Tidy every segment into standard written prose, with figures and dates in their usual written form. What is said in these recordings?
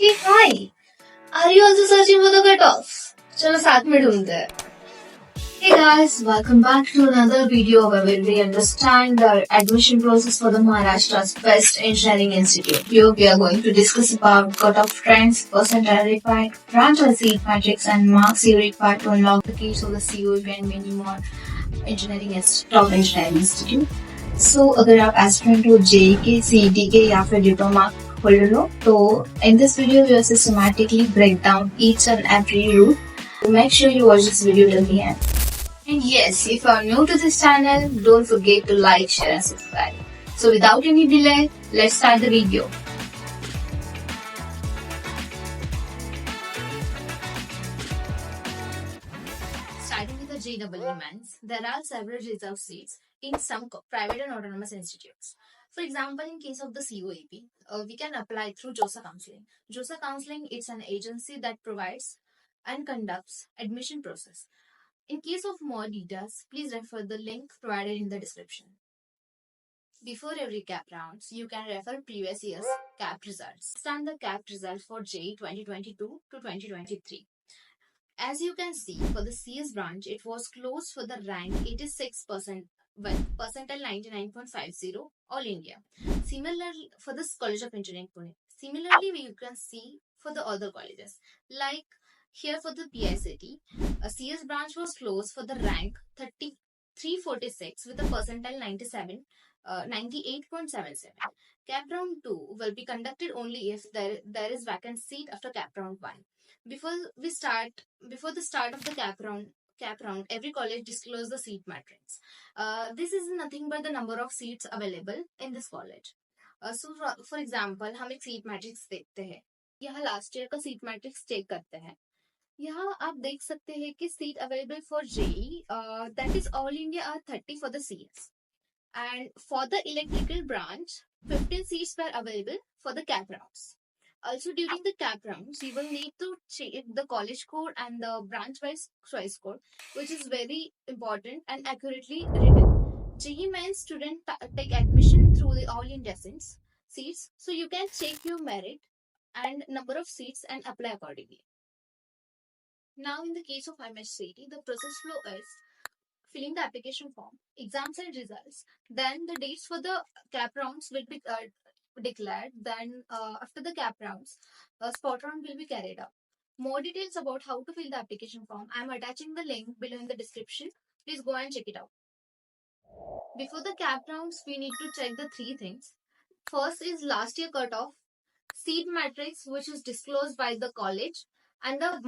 Hey, hi! Are you also searching for the cutoffs? चलो साथ में ढूंढते हैं. Hey guys, welcome back to another video where we understand the admission process for the Maharashtra's best engineering institute. Here we are going to discuss about cutoff trends, percentile required, branch or seat matrix, and marks you required to unlock the keys of the COEP and many more top engineering institute. So अगर आप aspirant हो JEE के, CET के या फिर diploma holder हो तो in this video we will systematically break down each and every route. Make sure you watch this video till the end. And yes, if you are new to this channel, don't forget to like, share and subscribe. So without any delay, let's start the video. Starting with the JEE Mains, there are several reserved seats in some private and autonomous institutes. For example, in case of the COEP, we can apply through JOSA Counseling. JOSA Counseling is an agency that provides and conducts admission process. In case of more details, please refer the link provided in the description. Before every CAP rounds, you can refer previous year's CAP results. Stand the CAP results for JEE 2022 to 2023. As you can see, for the CS branch, it was closed for the rank 86% with percentile 99.50 all India. Similarly, for this College of Engineering Pune. Similarly, you can see for the other colleges. Like here for the PICT, a CS branch was closed for the rank 346 with a percentile 98.77. CAP round 2 will be conducted only if there is vacant seat after CAP round 1. Before the start of the CAP round, every college disclose the seat matrix. This is nothing but the number of seats available in this college. So for example, हम एक seat matrix देखते हैं. यहाँ last year का seat matrix check करते हैं. यहाँ आप देख सकते हैं कि seat available for JEE, that is all India are 30 for the CS. And for the electrical branch, 15 seats were available for the CAP rounds. Also, during the CAP rounds, you will need to check the college code and the branch-wise choice code, which is very important and accurately written. JEE Mains students take admission through the All India seats, so you can check your merit and number of seats and apply accordingly. Now, in the case of MSCT, the process flow is filling the application form, exams and results. Then the dates for the CAP rounds will be declared. Then after the CAP rounds, a spot round will be carried out. More details about how to fill the application form, I am attaching the link below in the description. Please go and check it out. Before the CAP rounds, we need to check the three things. First is last year cutoff, seat matrix which is disclosed by the college, and the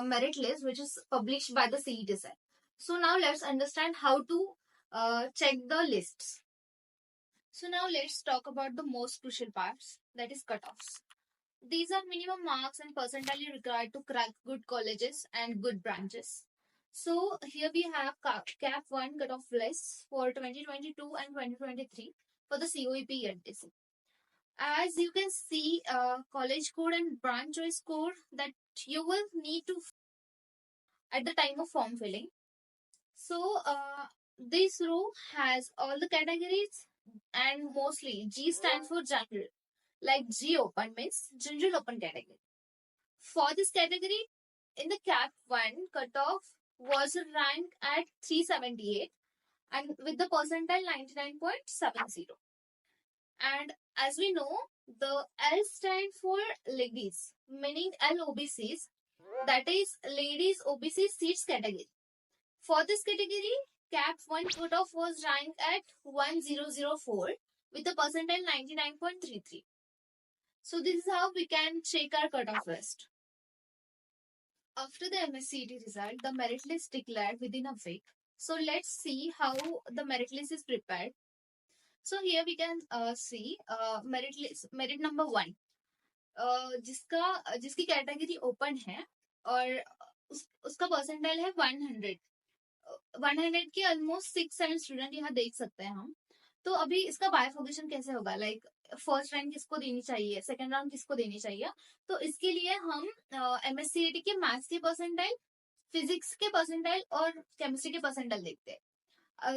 merit list which is published by the CET set. So now let's understand how to check the lists. So now let's talk about the most crucial parts, that is cutoffs. These are minimum marks and percentile required to crack good colleges and good branches. So here we have CAP 1 cutoff lists for 2022 and 2023 for the COEP ENTC. As you can see, college code and branch choice code that you will need to at the time of form filling. So this row has all the categories, and mostly G stands for general. Like G open means general open category. For this category, in the CAP 1 cutoff was ranked at 378 and with the percentile 99.70. And as we know, the L stand for ladies, meaning LOBCs, that is ladies OBC seats category. For this category, CAP 1 cutoff was ranked at 1004 with a percentile 99.33. So this is how we can check our cutoff list. After the MSCET result, the merit list declared within a week. So let's see how the merit list is prepared. So here we can see merit list, merit number 1, जिसकी category open है और उसका percentile है 100. 100 के almost 6-7 student यहाँ देख सकते हैं हम. तो अभी इसका बायफोर्मेशन कैसे होगा, लाइक फर्स्ट रैंक किसको देनी चाहिए, सेकंड रैंक किसको देनी चाहिए. तो इसके लिए हम MSCET के मैथ्स के परसेंटाइल, फिजिक्स के परसेंटाइल और केमिस्ट्री के परसेंटाइल देखते हैं.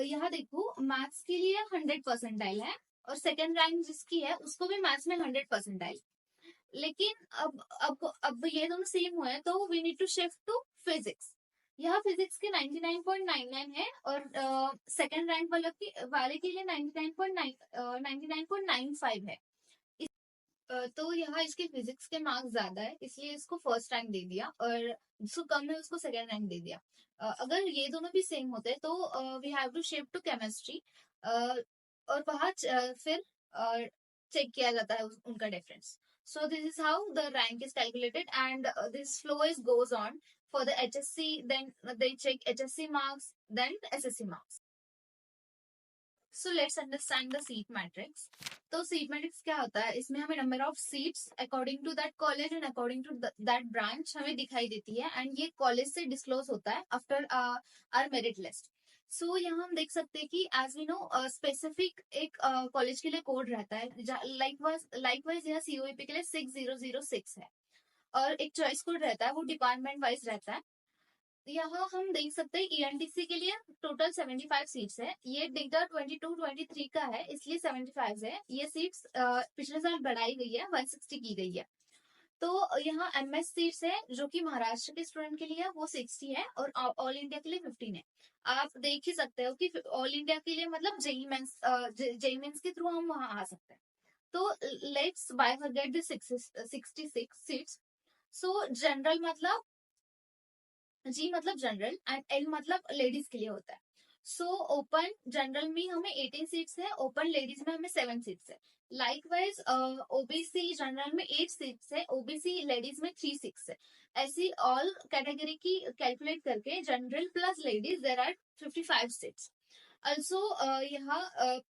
यहाँ देखो, मैथ्स के लिए 100 परसेंटाइल है और सेकंड रैंक जिसकी है उसको भी मैथ्स में 100 परसेंटाइल. लेकिन अब ये दोनों सेम हुए हैं तो we need to shift to physics. यहाँ फिजिक्स के 99.99 है और सेकंड रैंक वाले के लिए 99.95 है। तो यहाँ इसके फिजिक्स के मार्क्स ज्यादा है इसलिए इसको फर्स्ट रैंक दे दिया, और जिसको कम है उसको सेकंड रैंक दे दिया। अगर ये दोनों भी सेम होते तो we have to shift to chemistry, और वहाँ फिर चेक किया जाता है उनका difference. So this is how the rank is calculated and this flow is goes on for the HSC, then they check HSC marks, then SSC marks. So let's understand the seat matrix. तो seat matrix क्या होता है, इसमें हमें number of seats according to that college and according to that branch हमें दिखाई देती है, एंड ये कॉलेज से डिस्क्लोज होता है आफ्टर आवर मेरिट लिस्ट। सो यहाँ हम देख सकते हैं कि एज वी नो स्पेसिफिक एक कॉलेज के लिए कोड रहता है, लाइकवाइज यहाँ COEP के लिए 6006 है, और एक चॉइस कोड रहता है वो डिपार्टमेंट वाइज रहता है। यहाँ हम देख सकते हैं ENTC के लिए टोटल 75 सीट्स है, ये डेटा 22-23 का है इसलिए 75 है। ये सीट्स पिछले साल बढ़ाई गई है, 160 की गई है। तो यहाँ MS सीट्स है जो कि महाराष्ट्र के स्टूडेंट के लिए वो 60 है, और ऑल इंडिया के लिए 15 है। आप देख ही सकते हो कि ऑल इंडिया के लिए मतलब जेई मेंस के थ्रू हम वहां आ सकते हैं। तो let's bifurcate the 66 seats. So general मतलब G मतलब जनरल एंड L मतलब लेडीज के लिए होता है। सो ओपन जनरल में हमें 18 सीट्स है, ओपन लेडीज में हमें 7 सीट्स है। लाइकवाइज OBC जनरल में 8 सीट्स है, OBC लेडीज में 3 सीट्स है। ऐसी ऑल कैटेगरी की कैलकुलेट करके general plus ladies there are 55 seats. Also यहाँ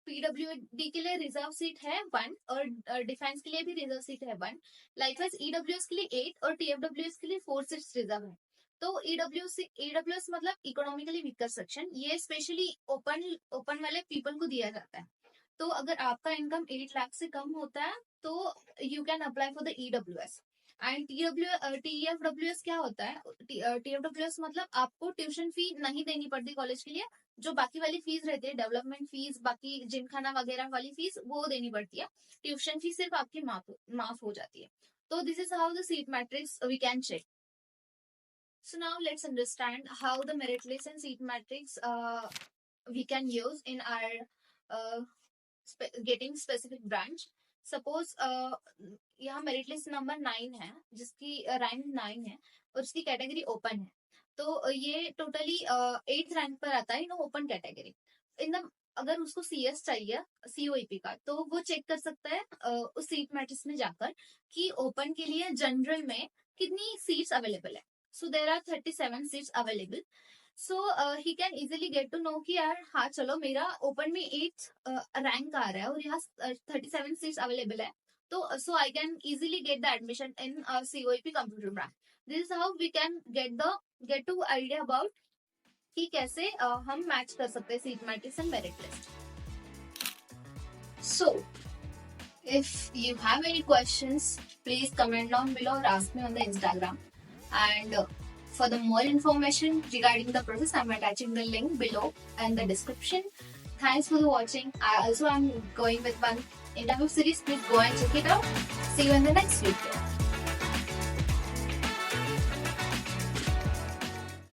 PWD के लिए रिजर्व सीट है 1, और डिफेंस के लिए भी रिजर्व सीट है 1। लाइकवाइज EWS के लिए 8 और TFWS के लिए 4 सीट्स रिजर्व है। तो EWS मतलब इकोनॉमिकली वीकर सेक्शन, ये स्पेशली ओपन वाले पीपल को दिया जाता है। तो अगर आपका इनकम 8 लाख से कम होता है तो you can apply for the EWS। And TFWS क्या होता है, TFWS मतलब आपको ट्यूशन फी नहीं देनी पड़ती कॉलेज के लिए, जो बाकी वाली फीस रहती है डेवलपमेंट फीस, बाकी जिम खाना वगैरह वाली फीस वो देनी पड़ती है, ट्यूशन फीस सिर्फ आपकी माफ हो जाती है। तो this is how the seat matrix we can check. So now let's understand how the merit list and seat matrix we can use in our getting specific branch. Suppose यहाँ merit list number 9 है जिसकी rank 9 है और उसकी category open है। तो ये totally 8th rank पर आता है in open category. In the अगर उसको CS चाहिए COEP का तो वो चेक कर सकता है उस सीट मैट्रिक्स में जाकर कि ओपन के लिए जनरल में कितनी सीट्स अवेलेबल है। So there are 37 seats available. So he can easily get to know कि यार हाँ चलो मेरा ओपन में 8th रैंक आ रहा है और यहाँ 37 सीट्स अवेलेबल है, तो so I can easily get the admission in COEP computer branch. This is how we can get to idea about कि कैसे हम मैच कर सकते हैं seat matrix and merit list. So if you have any questions, please comment down below or ask me on the Instagram. And for the more information regarding the process, I'm attaching the link below and the description. Thanks for watching. I also am going with one interview series. Please go and check it out. See you in the next video.